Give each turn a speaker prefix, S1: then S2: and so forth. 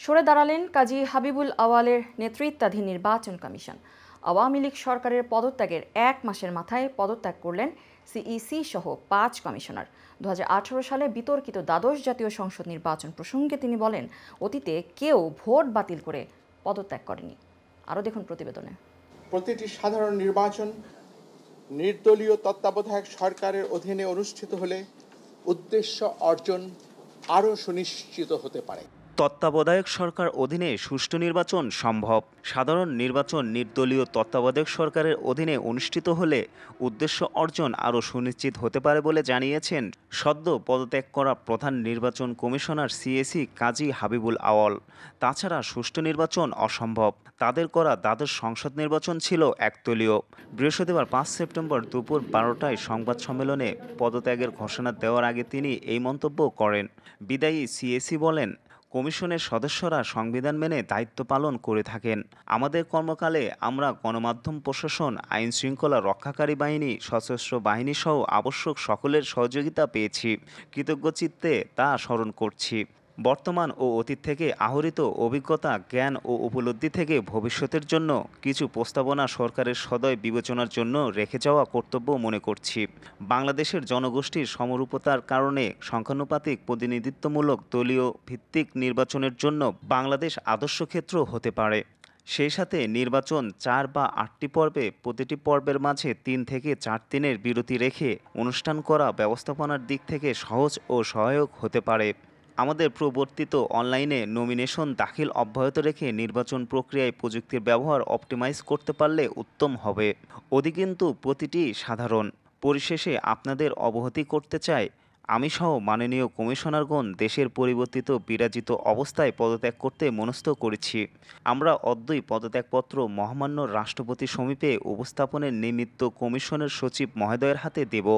S1: সরে দাঁড়ালেন কাজী হাবিবুল আওয়ালের নেতৃত্বাধীন নির্বাচন কমিশন। আওয়ামী লীগ সরকারের পদত্যাগের 1 মাসের মাথায় পদত্যাগ করলেন সিইসি সহ 5 কমিশনার। 2018 সালে বিতর্কিত দ্বাদশ জাতীয় সংসদ নির্বাচন প্রসঙ্গে তিনি বলেন, অতীতে কেউ ভোট বাতিল করে পদত্যাগ করেনি। আরও দেখুন প্রতিবেদনে।
S2: প্রতিটি সাধারণ নির্বাচন নির্দলীয় তত্ত্বাবধায়ক সরকারের অধীনে অনুষ্ঠিত হলে উদ্দেশ্য অর্জন আরও সুনিশ্চিত হতে পারে।
S3: তত্ত্বাবধায়ক সরকার অধীনে সুষ্ঠু নির্বাচন সম্ভব। সাধারণ নির্বাচন নির্দলীয় তত্ত্বাবধায়ক সরকারের অধীনে অনুষ্ঠিত হলে উদ্দেশ্য অর্জন আরও সুনিশ্চিত হতে পারে বলে জানিয়েছেন সদ্য পদত্যাগ করা প্রধান নির্বাচন কমিশনার সিএসি কাজী হাবিবুল আওয়াল। তাছাড়া সুষ্ঠু নির্বাচন অসম্ভব। তাদের করা দ্বাদশ সংসদ নির্বাচন ছিল একদলীয়। বৃহস্পতিবার 5 সেপ্টেম্বর দুপুর 12টায় সংবাদ সম্মেলনে পদত্যাগের ঘোষণা দেওয়ার আগে তিনি এই মন্তব্য করেন। বিদায়ী সিএসি বলেন, কমিশনের সদস্যরা সংবিধান মেনে দায়িত্ব পালন করে থাকেন। আমাদের কর্মকালে আমরা গণমাধ্যম প্রশাসন, আইন শৃঙ্খলা রক্ষাকারী বাহিনী, সশস্ত্র বাহিনী সহ আবশ্যক সকলের সহযোগিতা পেয়েছি। কৃতজ্ঞ চিত্তে তা স্মরণ করছি। বর্তমান ও অতীত থেকে আহরিত অভিজ্ঞতা, জ্ঞান ও উপলব্ধি থেকে ভবিষ্যতের জন্য কিছু প্রস্তাবনা সরকারের সদয় বিবেচনার জন্য রেখে যাওয়া কর্তব্য মনে করছি। বাংলাদেশের জনগোষ্ঠীর সমরূপতার কারণে সংখ্যানুপাতিক প্রতিনিধিত্বমূলক দলীয় ভিত্তিক নির্বাচনের জন্য বাংলাদেশ আদর্শ ক্ষেত্র হতে পারে। সেই সাথে নির্বাচন 4 বা 8টি পর্বে, প্রতিটি পর্বের মাঝে 3 থেকে 4 দিনের বিরতি রেখে অনুষ্ঠান করা ব্যবস্থাপনার দিক থেকে সহজ ও সহায়ক হতে পারে। আমাদের প্রবর্তিত অনলাইনে নমিনেশন দাখিল অব্যাহত রেখে নির্বাচন প্রক্রিয়ায় প্রযুক্তির ব্যবহার অপটিমাইজ করতে পারলে উত্তম হবে। কিন্তু প্রতিটি সাধারণ। পরিশেষে আপনাদের অবহিত করতে চাই, আমি সহ মাননীয় কমিশনারগণ দেশের পরিবর্তিত বিরাজিত অবস্থায় পদত্যাগ করতে মনস্থ করেছি। আমরা অদ্যই পদত্যাগপত্র মহামান্য রাষ্ট্রপতি সমীপে উপস্থাপনের নিমিত্ত কমিশনের সচিব মহোদয়ের হাতে দেব।